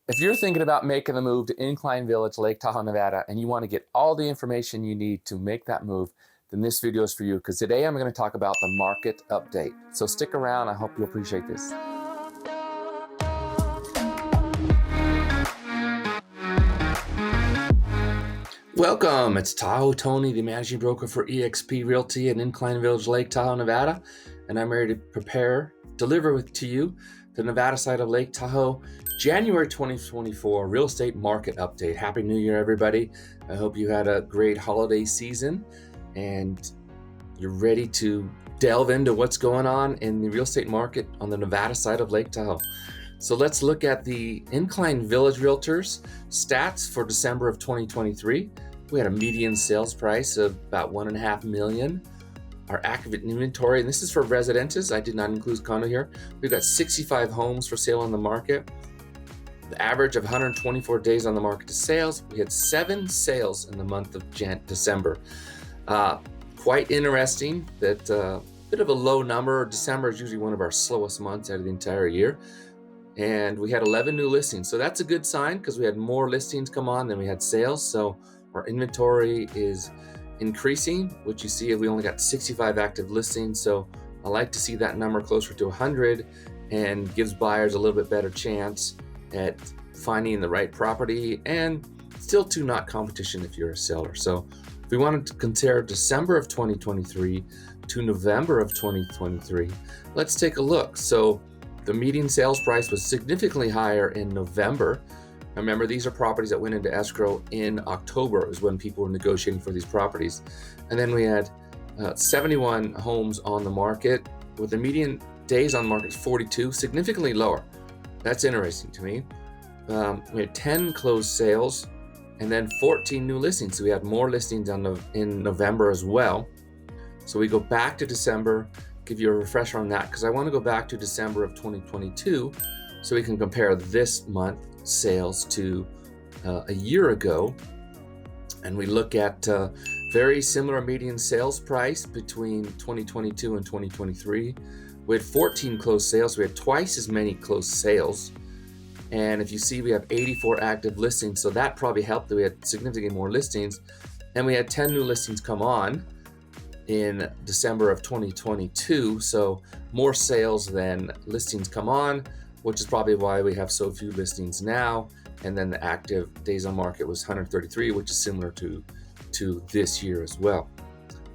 If you're thinking about making the move to Incline Village, Lake Tahoe, Nevada, and you want to get all the information you need to make that move, then this video is for you, because today I'm going to talk about the market update. So stick around. I hope you appreciate this. Welcome. It's Tahoe Tony, the managing broker for eXp Realty in Incline Village, Lake Tahoe, Nevada, and I'm ready to deliver to you the Nevada side of Lake Tahoe, January 2024 real estate market update. Happy New Year, everybody. I hope you had a great holiday season and you're ready to delve into what's going on in the real estate market on the Nevada side of Lake Tahoe. So let's look at the Incline Village Realtors stats for December of 2023. We had a median sales price of about $1.5 million. Our active inventory, and this is for residences, I did not include condo here. We've got 65 homes for sale on the market. The average of 124 days on the market to sales. We had 7 sales in the month of December. Quite interesting that bit of a low number. December is usually one of our slowest months out of the entire year. And we had 11 new listings. So that's a good sign because we had more listings come on than we had sales. So our inventory is increasing, which you see we only got 65 active listings. So I like to see that number closer to 100 and gives buyers a little bit better chance at finding the right property, and still too not competition if you're a seller. So if we wanted to compare December of 2023 to November of 2023, let's take a look. So the median sales price was significantly higher in November. Remember, these are properties that went into escrow in October is when people were negotiating for these properties. And then we had 71 homes on the market with the median days on the market 42, significantly lower. That's interesting to me. We had 10 closed sales and then 14 new listings. So we had more listings in November as well. So we go back to December, give you a refresher on that because I want to go back to December of 2022 so we can compare this month sales to a year ago, and we look at very similar median sales price between 2022 and 2023. We had 14 closed sales. We had twice as many closed sales, and if you see, we have 84 active listings, so that probably helped that we had significantly more listings, and we had 10 new listings come on in December of 2022, so more sales than listings come on, which is probably why we have so few listings now. And then the active days on market was 133, which is similar to this year as well.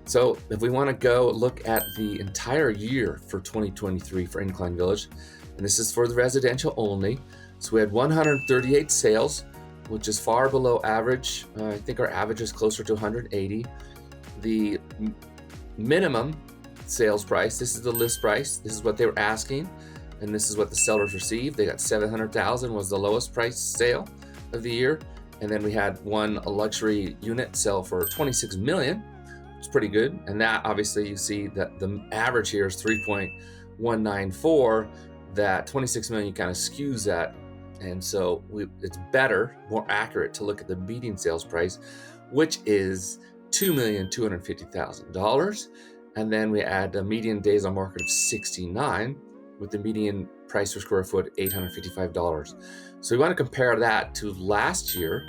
So if we want to go look at the entire year for 2023 for Incline Village, and this is for the residential only. So we had 138 sales, which is far below average. I think our average is closer to 180. The minimum sales price, this is the list price, this is what they were asking, and this is what the sellers received. They got $700,000 was the lowest price sale of the year. And then we had a luxury unit sell for $26 million, which is pretty good. And that obviously you see that the average here is 3.194, that $26 million kind of skews that. And so it's better, more accurate to look at the median sales price, which is $2,250,000. And then we add a median days on market of 69 with the median price per square foot, $855. So we want to compare that to last year.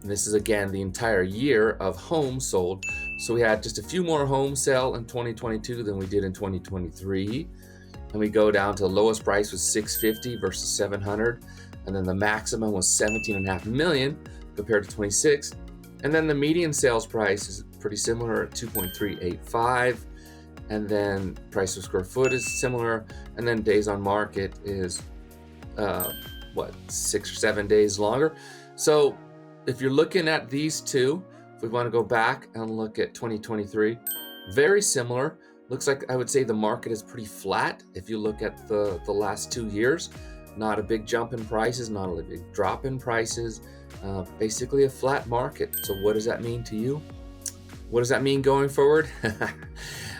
And this is again the entire year of homes sold. So we had just a few more homes sell in 2022 than we did in 2023. And we go down to the lowest price was $650 versus $700. And then the maximum was $17.5 million compared to 26. And then the median sales price is pretty similar at $2.385. And then price per square foot is similar. And then days on market is 6 or 7 days longer. So if you're looking at these two, if we want to go back and look at 2023, very similar. Looks like I would say the market is pretty flat. If you look at the last 2 years, not a big jump in prices, not a big drop in prices, basically a flat market. So what does that mean to you? What does that mean going forward?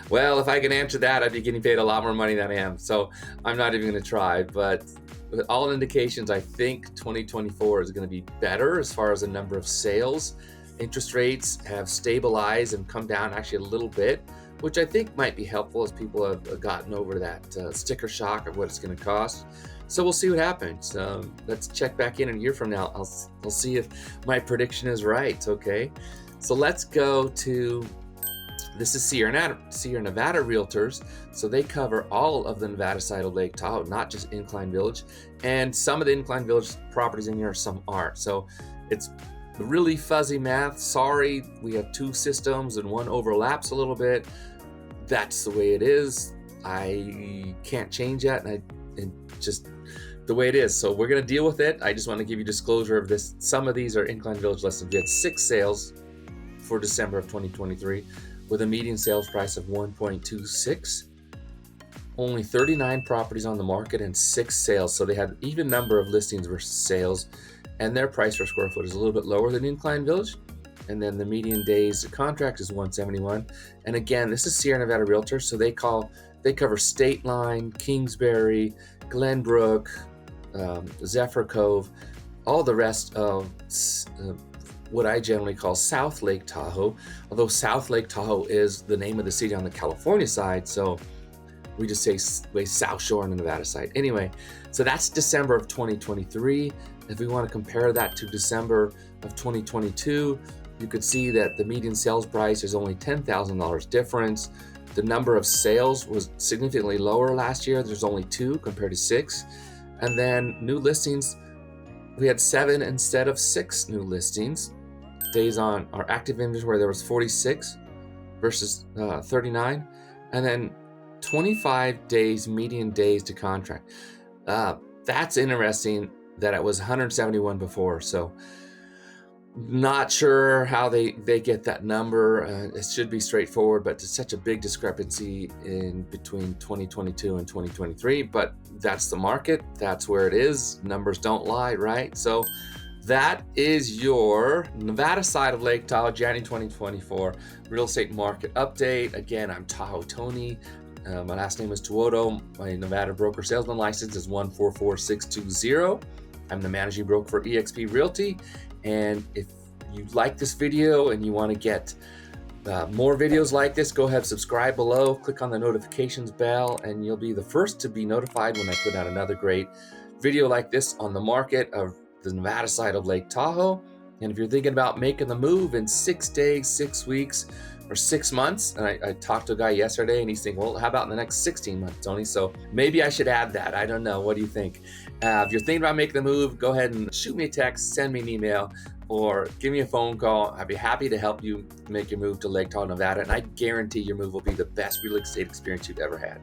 Well, if I can answer that, I'd be getting paid a lot more money than I am. So I'm not even going to try. But with all indications, I think 2024 is going to be better as far as the number of sales. Interest rates have stabilized and come down actually a little bit, which I think might be helpful as people have gotten over that sticker shock of what it's going to cost. So we'll see what happens. Let's check back in a year from now. I'll see if my prediction is right. Okay, so let's go to. This is Sierra Nevada Realtors. So they cover all of the Nevada side of Lake Tahoe, not just Incline Village. And some of the Incline Village properties in here, some aren't. So it's really fuzzy math. Sorry, we have two systems and one overlaps a little bit. That's the way it is. I can't change that, and just the way it is. So we're gonna deal with it. I just want to give you disclosure of this. Some of these are Incline Village listings. We had 6 sales for December of 2023 with a median sales price of 1.26. Only 39 properties on the market and 6 sales. So they had even number of listings versus sales, and their price per square foot is a little bit lower than Incline Village. And then the median days to contract is 171. And again, this is Sierra Nevada Realtors, so they cover State Line, Kingsbury, Glenbrook, Zephyr Cove, all the rest of what I generally call South Lake Tahoe, although South Lake Tahoe is the name of the city on the California side, so we just say South Shore on the Nevada side. Anyway, so that's December of 2023. If we want to compare that to December of 2022, you could see that the median sales price is only $10,000 difference. The number of sales was significantly lower last year. There's only 2 compared to 6. And then new listings, we had 7 instead of 6 new listings. Days on our active inventory, there was 46 versus 39. And then 25 days, median days to contract. That's interesting that it was 171 before. So not sure how they get that number. It should be straightforward, but it's such a big discrepancy in between 2022 and 2023. But that's the market. That's where it is. Numbers don't lie, right? So that is your Nevada side of Lake Tahoe, January 2024 real estate market update. Again, I'm Tahoe Tony. My last name is Tuoto. My Nevada broker salesman license is 144620. I'm the managing broker for eXp Realty. And if you like this video and you want to get more videos like this, go ahead, subscribe below, click on the notifications bell, and you'll be the first to be notified when I put out another great video like this on the market of the Nevada side of Lake Tahoe. And if you're thinking about making the move in 6 days, 6 weeks, or 6 months, and I talked to a guy yesterday and he's saying, well, how about in the next 16 months, Tony? So maybe I should add that. I don't know. What do you think? If you're thinking about making the move, go ahead and shoot me a text, send me an email, or give me a phone call. I'd be happy to help you make your move to Lake Tahoe, Nevada, and I guarantee your move will be the best real estate experience you've ever had.